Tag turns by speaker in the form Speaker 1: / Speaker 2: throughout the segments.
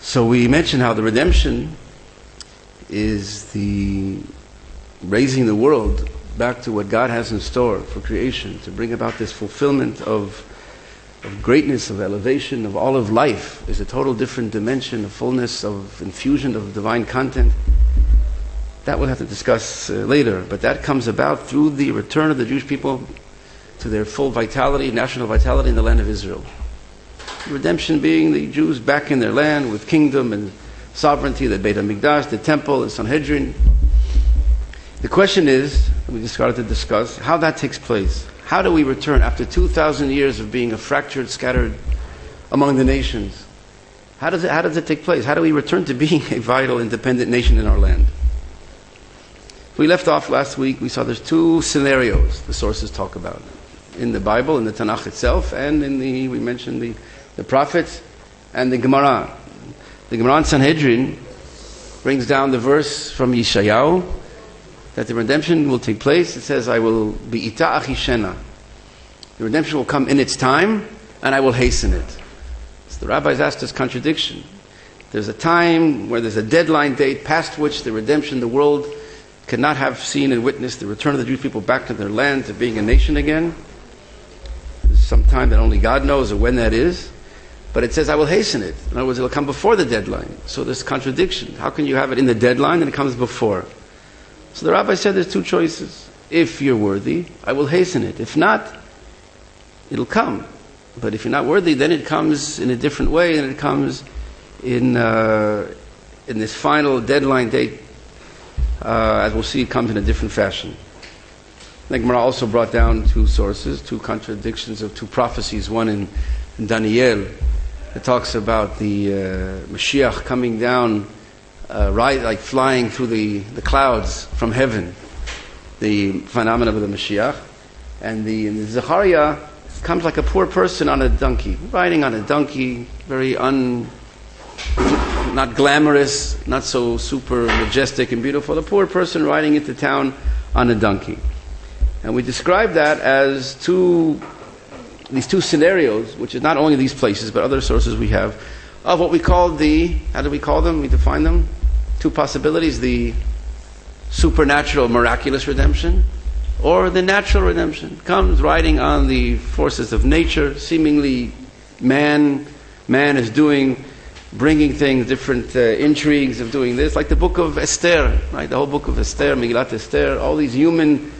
Speaker 1: So we mentioned how the redemption is the raising the world back to what God has in store for creation, to bring about this fulfillment of greatness, of elevation, of all of life, is a total different dimension, of fullness, of infusion of divine content. That we'll have to discuss later, but that comes about through the return of the Jewish people to their full vitality, national vitality in the land of Israel. Redemption being the Jews back in their land with kingdom and sovereignty, the Beit HaMikdash, the temple, the Sanhedrin. The question is, we just started to discuss, how that takes place. How do we return after 2,000 years of being a fractured, scattered among the nations? How does it take place? How do we return to being a vital, independent nation in our land? We left off last week, we saw there's two scenarios the sources talk about. In the Bible, in the Tanakh itself, and we mentioned the prophets and the Gemara. The Gemara in Sanhedrin brings down the verse from Yeshayahu that the redemption will take place. It says, I will be ita achishena. The redemption will come in its time, and I will hasten it. So the rabbis asked this contradiction. There's a time where there's a deadline date past which the redemption, the world cannot have seen and witnessed the return of the Jewish people back to their land, to being a nation again. There's some time that only God knows of when that is. But it says, I will hasten it. In other words, it will come before the deadline. So there's contradiction. How can you have it in the deadline and it comes before? So the rabbi said there's two choices. If you're worthy, I will hasten it. If not, it'll come. But if you're not worthy, then it comes in a different way, and it comes in this final deadline date. As we'll see, it comes in a different fashion. The Gemara also brought down two sources, two contradictions of two prophecies. One in Daniel, it talks about the Mashiach coming down, like flying through the clouds from heaven, the phenomenon of the Mashiach. And in Zechariah, it comes like a poor person on a donkey, riding on a donkey, very not glamorous, not so super majestic and beautiful. A poor person riding into town on a donkey. And we describe that as these two scenarios, which is not only these places, but other sources we have, of what we call how do we call them? We define them. Two possibilities: the supernatural, miraculous redemption, or the natural redemption. Comes riding on the forces of nature, seemingly man is bringing things, different intrigues of doing this, like the book of Esther, right? The whole book of Esther, Megillat Esther, all these human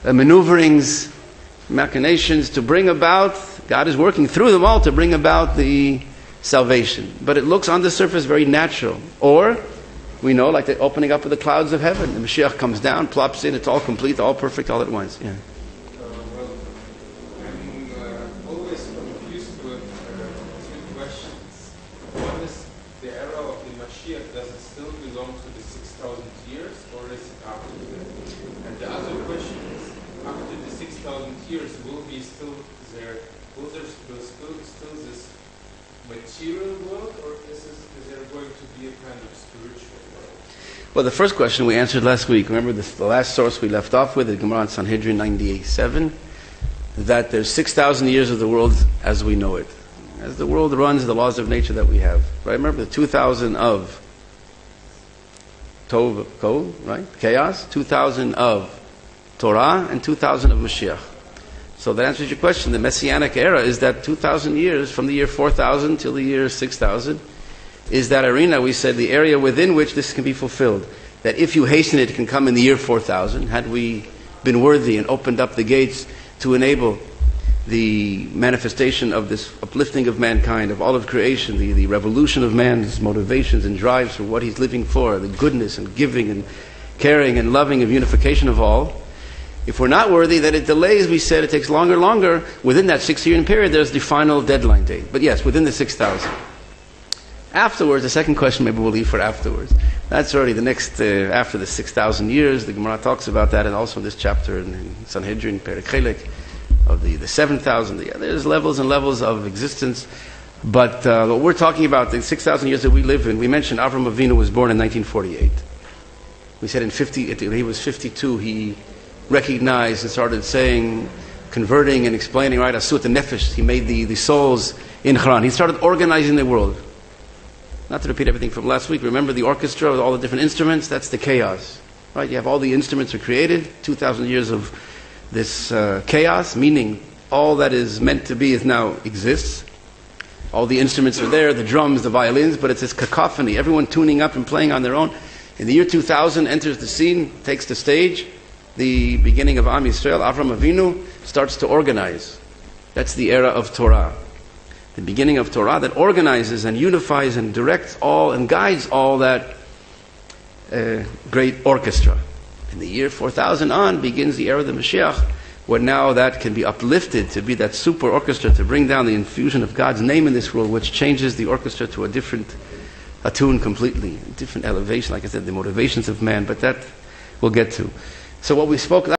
Speaker 1: maneuverings, machinations to bring about, God is working through them all to bring about the salvation. But it looks on the surface very natural. Or, we know, like the opening up of the clouds of heaven. The Mashiach comes down, plops in, it's all complete, all perfect, all at once. Yeah.
Speaker 2: Well, I'm always confused with two questions. One is the era of the Mashiach, does it still belong to the 6,000 years, or is it after that? And the other question is, after the 6,000 years, will be still there? Will there still this material world, or is there going to be a kind of spiritual world?
Speaker 1: Well, the first question we answered last week. Remember the last source we left off with, the Gemara in Sanhedrin 98:7, that there's 6,000 years of the world as we know it. As the world runs the laws of nature that we have. Right? Remember the 2,000 of Tov, right? Chaos, 2,000 of Torah, and 2,000 of Mashiach. So that answers your question. The Messianic era is that 2,000 years, from the year 4,000 till the year 6,000, is that arena, we said, the area within which this can be fulfilled. That if you hasten it, it can come in the year 4,000. Had we been worthy and opened up the gates to enable the manifestation of this uplifting of mankind, of all of creation, the revolution of man's motivations and drives for what he's living for, the goodness and giving and caring and loving of unification of all. If we're not worthy, then it delays, we said, it takes longer. Within that 6-year period, there's the final deadline date. But yes, within the 6,000. Afterwards, the second question maybe we'll leave for afterwards. That's already the next, after the 6,000 years. The Gemara talks about that, and also in this chapter in Sanhedrin, Perek Chelek, of the 7,000. There's levels and levels of existence. But what we're talking about, the 6,000 years that we live in, we mentioned Avram Avinu was born in 1948. We said he was 52, he recognized and started saying, converting and explaining, right, Asut and Nefesh. He made the souls in Haran. He started organizing the world. not to repeat everything from last week, remember the orchestra with all the different instruments? That's the chaos. Right? You have all the instruments are created, 2,000 years of this chaos, meaning all that is meant to be is now exists. All the instruments are there, the drums, the violins, but it's this cacophony, everyone tuning up and playing on their own. In the year 2000, enters the scene, takes the stage, the beginning of Am Yisrael, Avram Avinu, starts to organize. That's the era of Torah. The beginning of Torah that organizes and unifies and directs all and guides all that great orchestra. In the year 4000 on begins the era of the Mashiach, where now that can be uplifted to be that super orchestra, to bring down the infusion of God's name in this world, which changes the orchestra to a tune completely, a different elevation, like I said, the motivations of man, but that we'll get to. So what we spoke